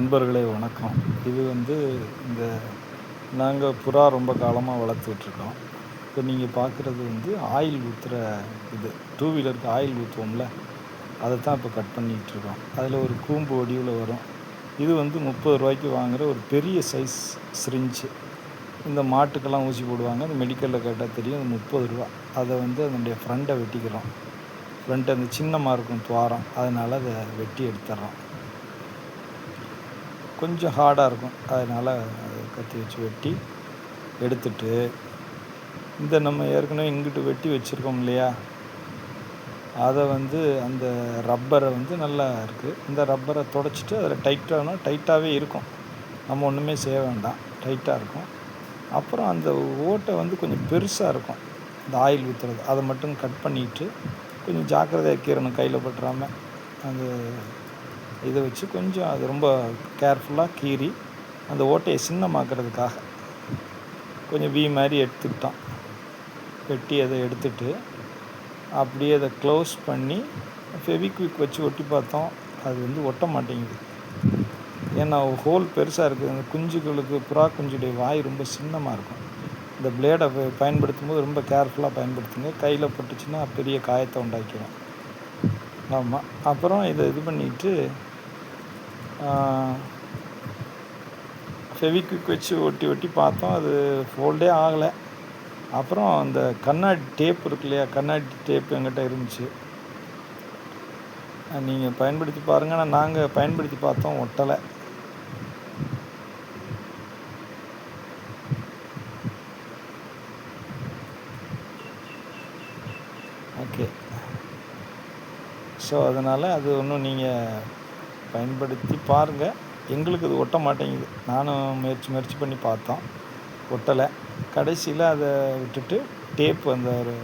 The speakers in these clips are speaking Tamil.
நண்பர்களே வணக்கம். இது இந்த நாங்கள் புறா ரொம்ப காலமாக வளர்த்துட்ருக்கோம். இப்போ நீங்கள் பார்க்குறது ஆயில் ஊற்றுற இது டூ வீலருக்கு ஆயில் ஊற்றுவோம்ல, அதை தான் இப்போ கட் பண்ணிகிட்ருக்கோம். அதில் ஒரு கூம்பு வடிவில் வரும். இது ரூ. 30 வாங்குகிற ஒரு பெரிய சைஸ் சிரிஞ்சு. இந்த மாட்டுக்கெல்லாம் ஊசி போடுவாங்க. அந்த மெடிக்கலில் கேட்டால் தெரியும். அது ரூ. 30. அதை அதனுடைய ஃப்ரண்ட்டை வெட்டிக்கிறோம். ஃப்ரண்ட்டு அந்த சின்னமாக இருக்கும் துவாரம், அதனால் அதை வெட்டி எடுத்துடுறோம். கொஞ்சம் ஹார்டாக இருக்கும், அதனால் கத்தி வச்சு வெட்டி எடுத்துட்டு, நம்ம ஏற்கனவே இங்கிட்டு வெட்டி வச்சுருக்கோம் இல்லையா, அதை அந்த ரப்பரை நல்லா இருக்குது. இந்த ரப்பரை துடைச்சிட்டு அதில் டைட்டாகவே இருக்கும். நம்ம ஒன்றுமே செய்ய வேண்டாம், டைட்டாக இருக்கும். அப்புறம் அந்த ஓட்டை கொஞ்சம் பெருசாக இருக்கும். இந்த ஆயில் ஊற்றுறது அதை மட்டும் கட் பண்ணிவிட்டு கொஞ்சம் ஜாக்கிரதையாக கீறணும், கையில் பட்டுறாமல். அந்த இதை வச்சு கொஞ்சம் அது ரொம்ப கேர்ஃபுல்லாக கீறி அந்த ஓட்டையை சின்னமாக்குறதுக்காக கொஞ்சம் மாதிரி எடுத்துக்கிட்டோம். வெட்டி அதை எடுத்துட்டு அப்படியே அதை க்ளோஸ் பண்ணி ஃபெவிக்விக் வச்சு ஒட்டி பார்த்தோம். அது ஒட்ட மாட்டேங்குது. ஏன்னா ஹோல் பெருசாக இருக்குது. அந்த குஞ்சுகளுக்கு, புறா குஞ்சுடைய வாய் ரொம்ப சின்னமாக இருக்கும். இந்த பிளேடை பயன்படுத்தும் போது ரொம்ப கேர்ஃபுல்லாக பயன்படுத்துங்க. கையில் பட்டுச்சுன்னா பெரிய காயத்தை உண்டாக்கிடும். ஆமாம். அப்புறம் இதை இது பண்ணிவிட்டு ஃபெவிக்விக் வச்சு ஒட்டி பார்த்தோம். அது ஃபோல்டே ஆகலை. அப்புறம் அந்த கண்ணாடி டேப் இருக்கு இல்லையா, கண்ணாடி டேப் எங்கிட்ட இருந்துச்சு. நீங்கள் பயன்படுத்தி பாருங்கள். ஆனால் நாங்கள் பயன்படுத்தி பார்த்தோம், ஒட்டலை. ஓகே. ஸோ அதனால் அது ஒன்றும் நீங்கள் பயன்படுத்தி பாருங்கள். எங்களுக்கு அது ஒட்ட மாட்டேங்குது. நானும் முயற்சி பண்ணி பார்த்தோம், ஒட்டலை. கடைசியில் அதை விட்டுட்டு டேப்பு, அந்த ஒரு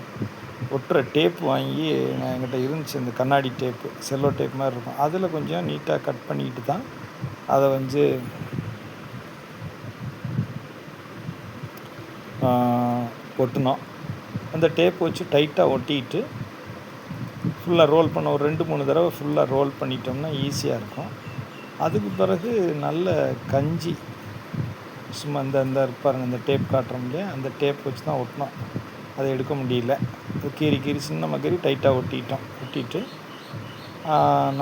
ஒட்டுற டேப்பு வாங்கி என்கிட்ட இருந்துச்சு. அந்த கண்ணாடி டேப்பு, செல்லோ டேப் மாதிரி இருக்கும். அதில் கொஞ்சம் நீட்டாக கட் பண்ணிக்கிட்டு தான் அதை ஒட்டினோம். அந்த டேப் வச்சு டைட்டாக ஒட்டிக்கிட்டு ஃபுல்லாக ரோல் பண்ண ஒரு 2-3 தடவை ஃபுல்லாக ரோல் பண்ணிட்டோம்னா ஈஸியாக இருக்கும். அதுக்கு பிறகு நல்ல கஞ்சி சும்மா இந்த பாருங்கள், இந்த டேப் காட்டுறோம் இல்லையா, அந்த டேப் வச்சு தான் ஒட்டினோம். அதை எடுக்க முடியல. அது கீறி சின்னமாக டைட்டாக ஒட்டிட்டு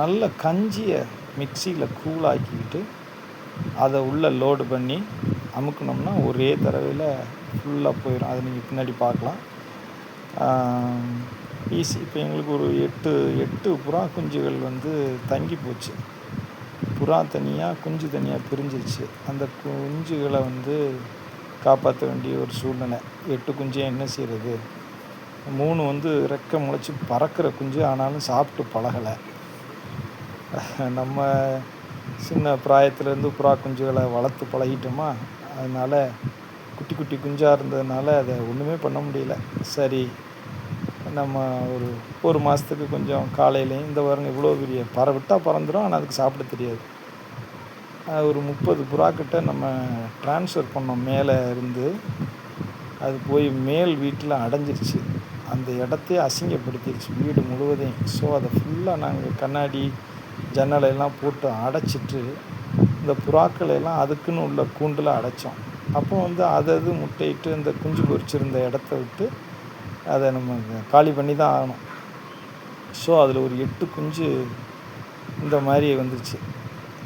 நல்ல கஞ்சியை மிக்சியில் கூலாக்கிக்கிட்டு அதை உள்ளே லோடு பண்ணி அமுக்கணும்னா ஒரே தடவையில் ஃபுல்லாக போயிடும். அதை நீங்கள் பின்னாடி பார்க்கலாம். ஈஸி. இப்போ எங்களுக்கு ஒரு 8 புறா குஞ்சுகள் தங்கி போச்சு. புறா தனியாக, குஞ்சு தனியாக பிரிஞ்சிருச்சு. அந்த குஞ்சுகளை காப்பாற்ற வேண்டிய ஒரு சூழ்நிலை. 8 குஞ்சு என்ன செய்கிறது? 3 ரெக்கை முளைச்சி பறக்கிற குஞ்சு, ஆனாலும் சாப்பிட்டு பழகலை. நம்ம சின்ன பிராயத்துலேருந்து புறா குஞ்சுகளை வளர்த்து பழகிட்டோமா, அதனால் குட்டி குஞ்சாக இருந்ததுனால அதை ஒன்றுமே பண்ண முடியல. சரி, நம்ம ஒரு மாதத்துக்கு கொஞ்சம் காலையிலையும் இந்த பாருங்க, இவ்வளோ பெரிய விட்டால் பறந்துடும், ஆனால் அதுக்கு சாப்பிட தெரியாது. ஒரு 30 புறாக்கிட்ட நம்ம ட்ரான்ஸ்ஃபர் பண்ணோம். மேலே இருந்து அது போய் மேல் வீட்டில் அடைஞ்சிருச்சு. அந்த இடத்தையே அசிங்கப்படுத்திடுச்சு, வீடு முழுவதையும். ஸோ அதை ஃபுல்லாக நாங்கள் கண்ணாடி ஜன்னலையெல்லாம் போட்டு அடைச்சிட்டு இந்த புறாக்களையெல்லாம் அதுக்குன்னு உள்ள கூண்டில் அடைச்சோம். அப்போ அது முட்டையிட்டு இந்த குஞ்சு பொரிச்சிருந்த இடத்த விட்டு அதை நம்ம காலி பண்ணி தான் ஆகணும். ஸோ அதில் ஒரு 8 குஞ்சு இந்த மாதிரி வந்துருச்சு.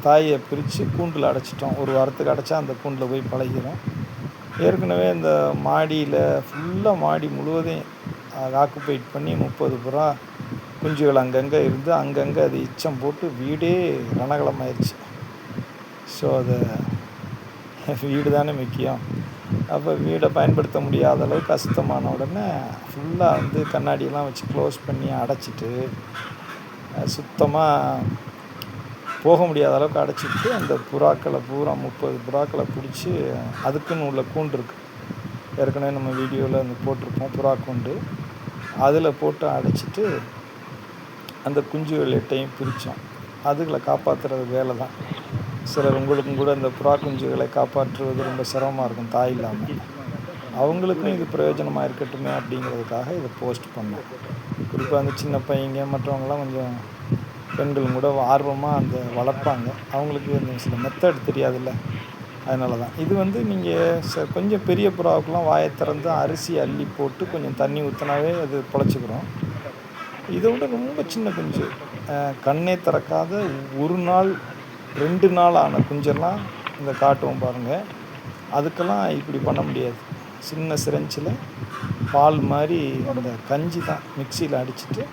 தாயை பிரித்து கூண்டில் அடைச்சிட்டோம். ஒரு வாரத்துக்கு அடைச்சா அந்த கூண்டில் போய் பழகிடும். ஏற்கனவே இந்த மாடியில் ஃபுல்லாக, மாடி முழுவதையும் ஆக்குபைட் பண்ணி 30 புறா குஞ்சுகள் அங்கங்கே இருந்து அங்கங்கே அது இச்சம் போட்டு வீடே ரணகலமாயிருச்சு. ஸோ அதை வீடு தானே முக்கியம். அப்போ வீடை பயன்படுத்த முடியாத அளவுக்கு அசுத்தமான உடனே ஃபுல்லாக கண்ணாடியெல்லாம் வச்சு க்ளோஸ் பண்ணி அடைச்சிட்டு, சுத்தமாக போக முடியாத அளவுக்கு அடைச்சிட்டு, அந்த புறாக்களை பூரா 30 புறாக்களை பிடிச்சி அதுக்குன்னு உள்ள கூண்டு இருக்குது. ஏற்கனவே நம்ம வீடியோவில் போட்டிருப்போம், புறா கூண்டு. அதில் போட்டு அடைச்சிட்டு அந்த குஞ்சுகள் 8ஐயும் பிரித்தோம். அதுகளை காப்பாற்றுறது வேலை தான். சிலர் உங்களுக்கும் கூட இந்த புறா குஞ்சுகளை காப்பாற்றுவது ரொம்ப சிரமமாக இருக்கும், தாய் இல்லாமல். அவங்களுக்கும் இது பிரயோஜனமாக இருக்கட்டுமே அப்படிங்கிறதுக்காக இதை போஸ்ட் பண்ணோம். குறிப்பாக அந்த சின்ன பையங்க மற்றவங்களாம் கொஞ்சம் பெண்களும் கூட ஆர்வமாக அந்த வளர்ப்பாங்க. அவங்களுக்கு இந்த சில மெத்தட் தெரியாதுல்ல, அதனால தான். இது வந்து நீங்கள் கொஞ்சம் பெரிய புறாவுக்கெலாம் வாயை திறந்து அரிசி அள்ளி போட்டு கொஞ்சம் தண்ணி ஊற்றினாவே அது பொழைச்சிக்கிறோம். இதை விட ரொம்ப சின்ன குஞ்சு, கண்ணே திறக்காத 1 நாள் 2 நாள் ஆன குஞ்செல்லாம் இந்த காட்டுவோம் பாருங்கள். அதுக்கெல்லாம் இப்படி பண்ண முடியாது. சின்ன சிரஞ்சில் பால் மாதிரி அந்த கஞ்சி தான் மிக்சியில் அடிச்சுட்டு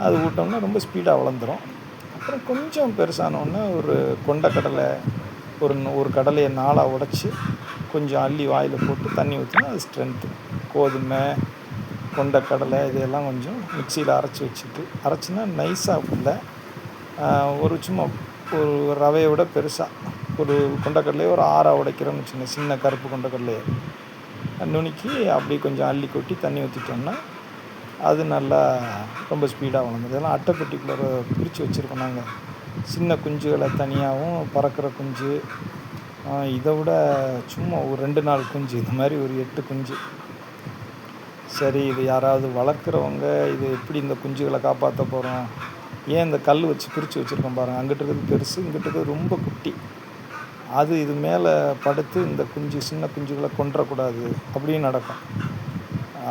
அது ஊட்டோம்னா ரொம்ப ஸ்பீடாக வளர்ந்துடும். அப்புறம் கொஞ்சம் பெருசானோடனே ஒரு கொண்டக்கடலை, ஒரு கடலையை 4ஆக உடைச்சி கொஞ்சம் அள்ளி வாயில் போட்டு தண்ணி ஊற்றினா அது ஸ்ட்ரென்த்து. கோதுமை, கொண்டக்கடலை இதெல்லாம் கொஞ்சம் மிக்சியில் அரைச்சின்னா நைஸாக இல்லை, ஒரு சும்மா ஒரு ரவையை விட பெருசாக ஒரு கொண்டக்கடலையை ஒரு 6ஆக உடைக்கிறோம்னு சின்ன கருப்பு கொண்டக்கடலையை நுணுக்கி அப்படி கொஞ்சம் அள்ளி கொட்டி தண்ணி ஊற்றிட்டோம்னா அது நல்லா ரொம்ப ஸ்பீடாக வளர்ந்துது. இதெல்லாம் அட்டைப்பெட்டிக்குள்ளே பிரித்து வச்சுருக்கோம் நாங்கள். சின்ன குஞ்சுகளை தனியாகவும், பறக்கிற குஞ்சு, இதை விட சும்மா ஒரு 2 நாள் குஞ்சு, இந்த மாதிரி ஒரு 8 குஞ்சு. சரி, இது யாராவது வளர்க்குறவங்க இது எப்படி இந்த குஞ்சுகளை காப்பாற்ற போகிறோம், ஏன் இந்த கல் வச்சு பிரித்து வச்சுருக்கோம் பாருங்கள், அங்கிட்டு இருக்கிறது பெருசு, இங்கிட்டு இருக்கிறது ரொம்ப குட்டி, அது இது மேலே படுத்து இந்த சின்ன குஞ்சுகளை கொன்றக்கூடாது அப்படின்னு நடக்கும்.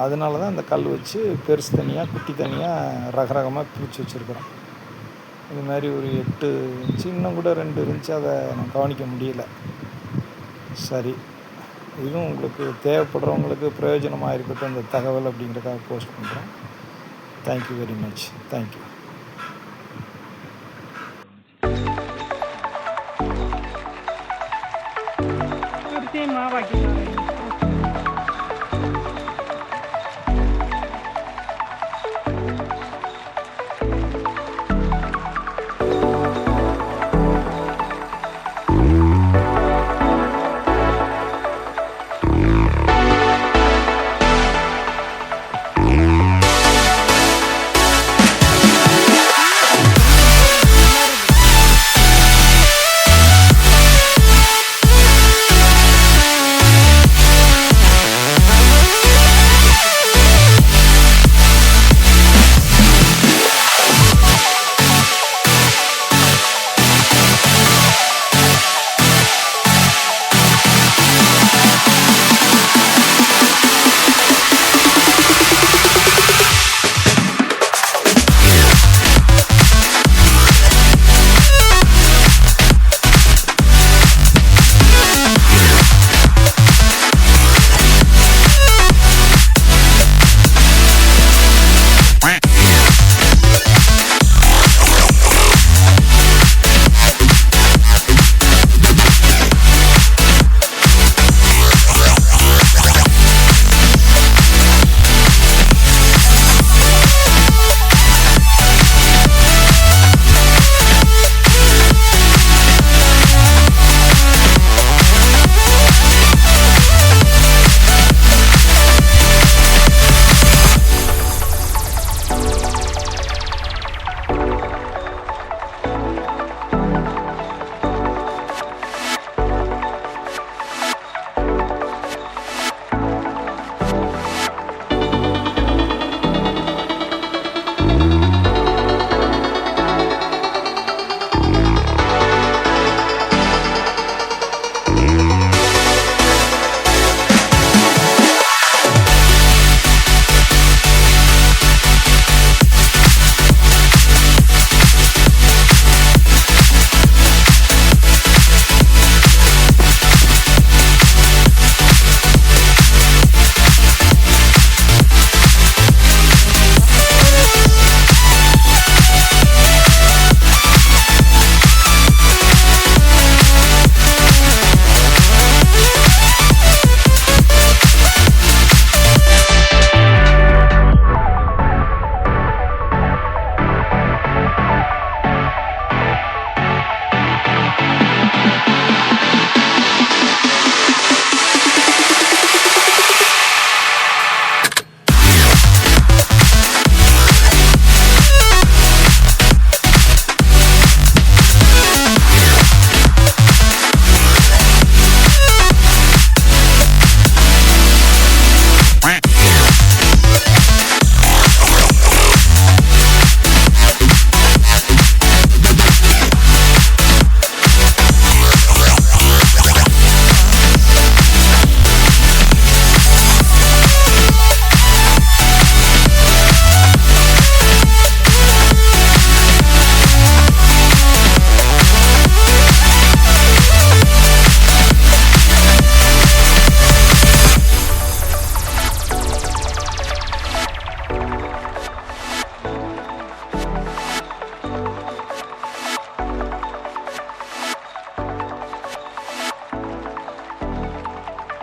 அதனால தான் இந்த கல் வச்சு பெருசு தனியாக குட்டி தனியாக ரகரகமாக பிரித்து வச்சுருக்குறோம். இது மாதிரி ஒரு 8 இருந்துச்சு, இன்னும் கூட 2 இருந்துச்சு, அதை நான் கவனிக்க முடியல. சரி, இதுவும் உங்களுக்கு தேவைப்படுறவங்களுக்கு பிரயோஜனமாக இருக்கட்டும் இந்த தகவல் அப்படிங்கிறதுக்காக போஸ்ட் பண்ணுறேன். Thank you very much. தேங்க்யூ.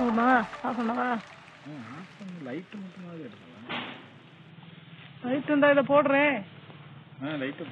ஆகுமா? ஆஃப் பண்ணவா? லைட்டு மட்டுமாவது எடுக்கலாம். லைட் இருந்தா இதை போடுறேன். லைட்டு